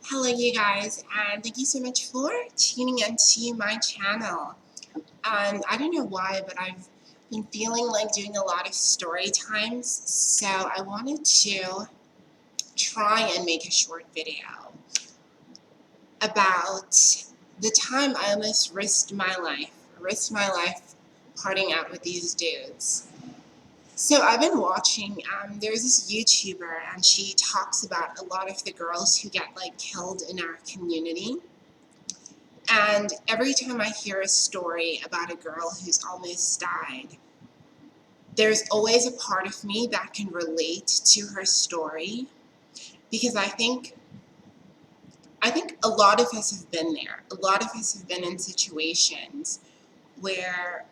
Hello, you guys, and thank you so much for tuning into my channel. I don't know why, but I've been feeling like doing a lot of story times, so I wanted to try and make a short video about the time I almost risked my life partying out with these dudes. So I've been watching, there's this YouTuber, and she talks about a lot of the girls who get like killed in our community. And every time I hear a story about a girl who's almost died, there's always a part of me that can relate to her story because I think a lot of us have been there. A lot of us have been in situations where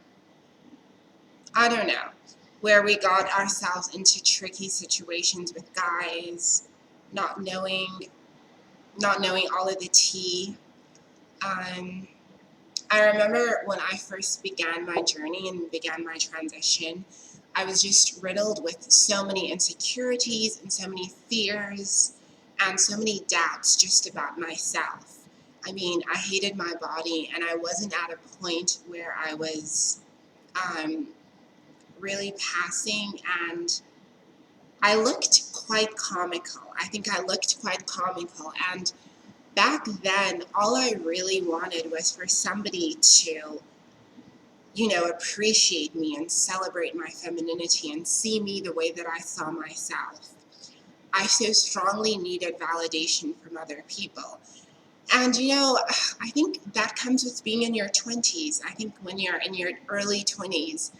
I don't know, where we got ourselves into tricky situations with guys, not knowing not knowing all of the tea. Um, I remember when I first began my journey and began my transition, I was just riddled with so many insecurities and so many fears and so many doubts just about myself. I mean, I hated my body, and I wasn't at a point where I was um, really passing, and I looked quite comical. I think I looked quite comical, and back then, all I really wanted was for somebody to appreciate me and celebrate my femininity and see me the way that I saw myself. I so strongly needed validation from other people. And, I think that comes with being in your 20s. I think when you're in your early 20s,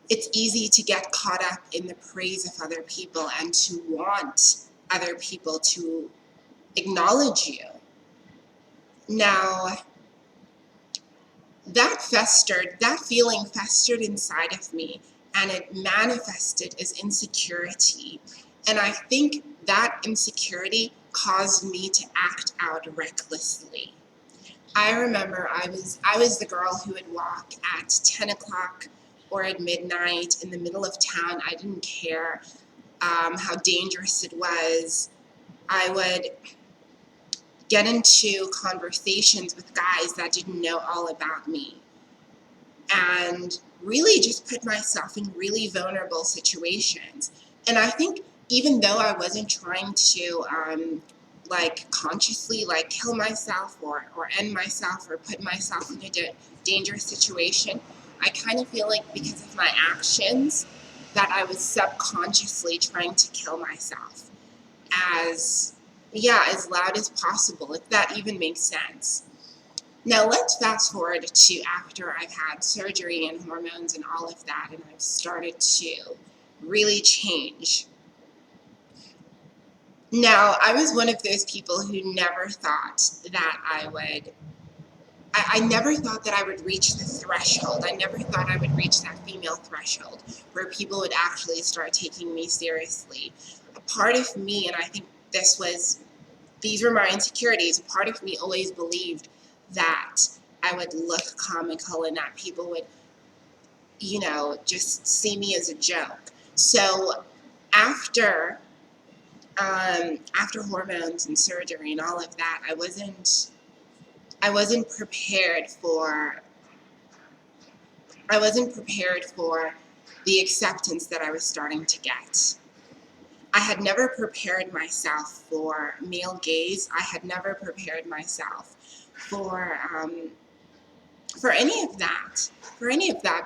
it's easy to get caught up in the praise of other people and to want other people to acknowledge you. Now, that feeling festered inside of me, and it manifested as insecurity. And I think that insecurity caused me to act out recklessly. I remember I was the girl who would walk at 10 o'clock or at midnight in the middle of town. I didn't care how dangerous it was. I would get into conversations with guys that didn't know all about me, and really just put myself in really vulnerable situations. And I think even though I wasn't trying to consciously kill myself or end myself or put myself in a dangerous situation, I kind of feel like because of my actions that I was subconsciously trying to kill myself as as loud as possible, if that even makes sense. Now let's fast forward to after I've had surgery and hormones and all of that, and I've started to really change. Now, I was one of those people who never thought that I never thought that I would reach the threshold. I never thought I would reach that female threshold where people would actually start taking me seriously. A part of me, and I think these were my insecurities, a part of me always believed that I would look comical and that people would, just see me as a joke. So after after hormones and surgery and all of that, I wasn't prepared for I wasn't prepared for the acceptance that I was starting to get. I had never prepared myself for male gaze. I had never prepared myself for for any of that,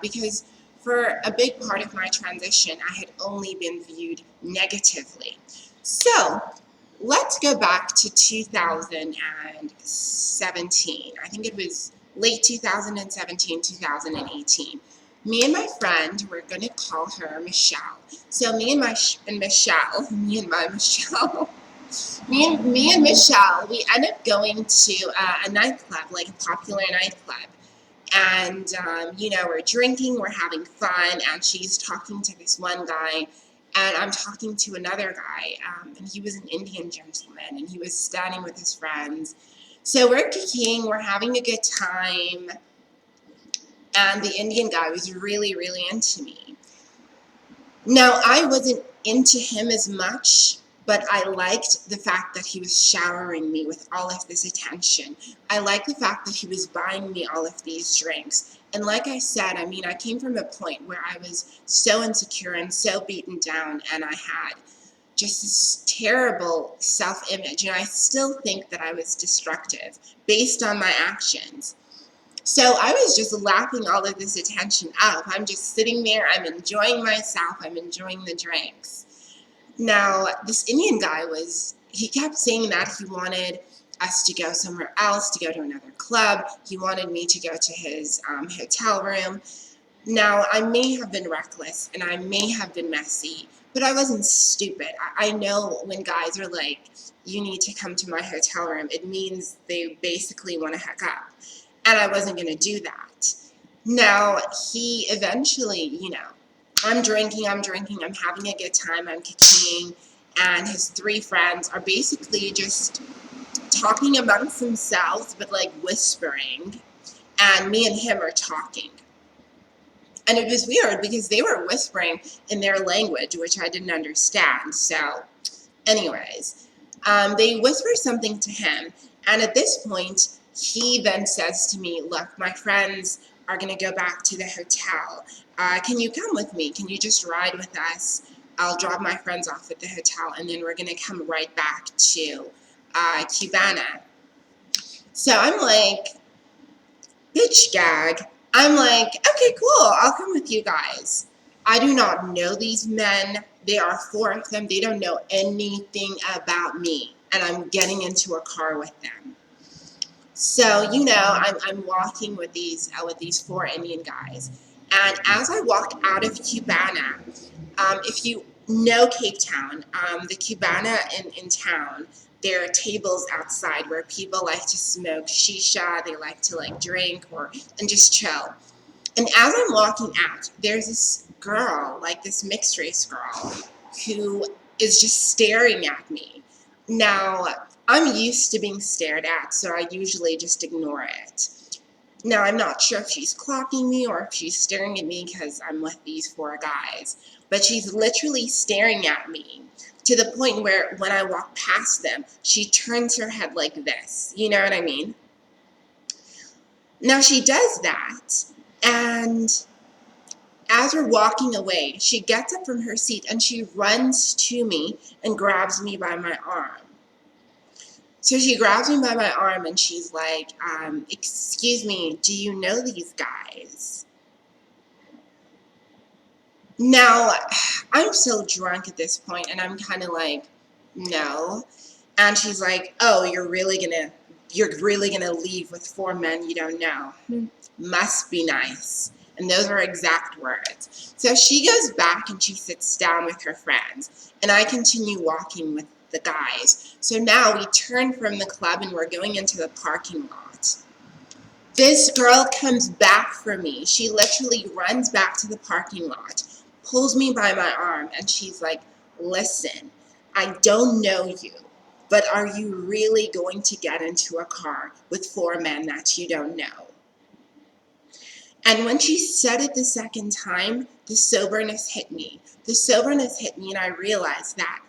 because for a big part of my transition, I had only been viewed negatively. So let's go back to 2017. I think it was late 2017, 2018. Me and my friend, we're going to call her Michelle. So me and my Michelle, me and Michelle, we end up going to a nightclub, like a popular nightclub. And, we're drinking, we're having fun, and she's talking to this one guy, and I'm talking to another guy, and he was an Indian gentleman, and he was standing with his friends. So we're kicking, we're having a good time, and the Indian guy was really, really into me. Now, I wasn't into him as much but I liked the fact that he was showering me with all of this attention. I liked the fact that he was buying me all of these drinks. And like I said, I mean, I came from a point where I was so insecure and so beaten down, and I had just this terrible self-image, and I still think that I was destructive based on my actions. So I was just lapping all of this attention up. I'm just sitting there, I'm enjoying myself, I'm enjoying the drinks. Now, this Indian guy he kept saying that he wanted us to go somewhere else, to go to another club. He wanted me to go to his hotel room. Now, I may have been reckless and I may have been messy, but I wasn't stupid. I know when guys are like, you need to come to my hotel room, it means they basically want to hook up. And I wasn't going to do that. Now, he eventually, I'm drinking, I'm having a good time, I'm kicking, and his three friends are basically just talking amongst themselves, but like whispering, and me and him are talking. And it was weird because they were whispering in their language, which I didn't understand. So, anyways, they whisper something to him. And at this point, he then says to me, look, my friends are going to go back to the hotel. Can you come with me? Can you just ride with us? I'll drop my friends off at the hotel, and then we're going to come right back to Cubana. So I'm like, bitch gag. I'm like, okay, cool, I'll come with you guys. I do not know these men. There are four of them. They don't know anything about me. And I'm getting into a car with them. So, I'm walking with these four Indian guys. And as I walk out of Cubana, if you know Cape Town, the Cubana in town, there are tables outside where people like to smoke shisha, they like to drink and just chill. And as I'm walking out, there's this girl, like this mixed race girl, who is just staring at me. Now, I'm used to being stared at, so I usually just ignore it. Now, I'm not sure if she's clocking me or if she's staring at me because I'm with these four guys, but she's literally staring at me to the point where when I walk past them, she turns her head like this. You know what I mean? Now, she does that, and as we're walking away, she gets up from her seat and she runs to me and grabs me by my arm. So she grabs me by my arm and she's like, excuse me, do you know these guys? Now, I'm so drunk at this point and I'm kind of like, no. And she's like, oh, you're really gonna leave with four men you don't know. Must be nice. And those are exact words. So she goes back and she sits down with her friends. And I continue walking with the guys. So now we turn from the club and we're going into the parking lot. This girl comes back for me. She literally runs back to the parking lot, pulls me by my arm, and she's like, listen, I don't know you, but are you really going to get into a car with four men that you don't know? And when she said it the second time, the soberness hit me. The soberness hit me, and I realized that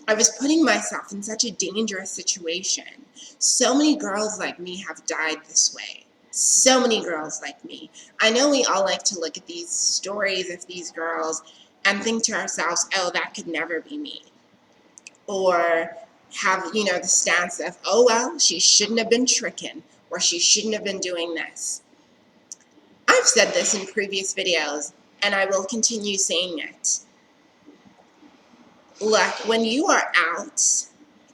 I was putting myself in such a dangerous situation. So many girls like me have died this way. So many girls like me. I know we all like to look at these stories of these girls and think to ourselves, oh, that could never be me. Or have, the stance of, oh, well, she shouldn't have been tricking, or she shouldn't have been doing this. I've said this in previous videos, and I will continue saying it. Look, when you are out,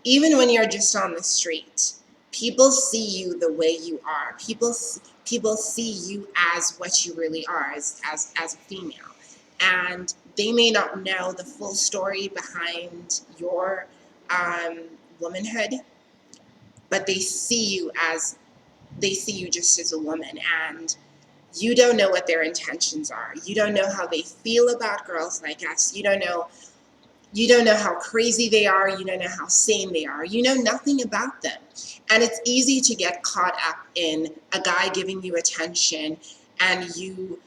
even when you're just on the street, people see you the way you are. People see you as what you really are, as a female. And they may not know the full story behind your womanhood, but they see you just as a woman, and you don't know what their intentions are. You don't know how they feel about girls like us. You don't know how crazy they are. You don't know how sane they are. You know nothing about them. And it's easy to get caught up in a guy giving you attention and you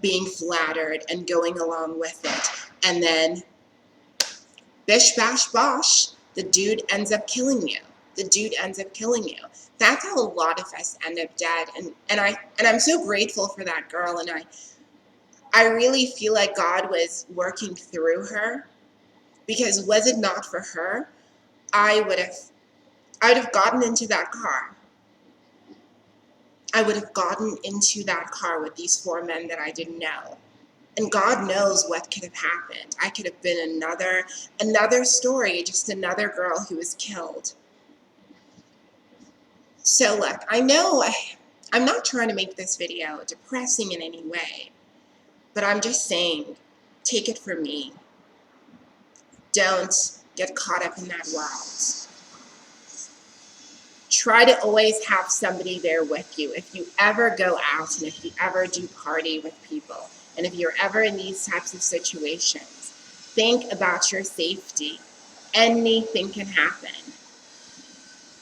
being flattered and going along with it. And then bish bash bosh, the dude ends up killing you. The dude ends up killing you. That's how a lot of us end up dead. And I'm so grateful for that girl. And I really feel like God was working through her, because was it not for her, I would have gotten into that car. I would have gotten into that car with these four men that I didn't know. And God knows what could have happened. I could have been another story, just another girl who was killed. So look, I know I'm not trying to make this video depressing in any way, but I'm just saying, take it from me. Don't get caught up in that world. Try to always have somebody there with you. If you ever go out and if you ever do party with people, and if you're ever in these types of situations, think about your safety. Anything can happen.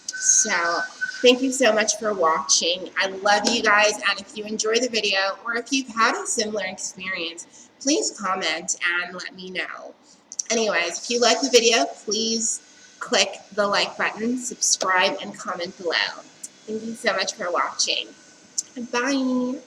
So thank you so much for watching. I love you guys, and if you enjoy the video, or if you've had a similar experience, please comment and let me know. Anyways, if you like the video, please click the like button, subscribe, and comment below. Thank you so much for watching. Bye.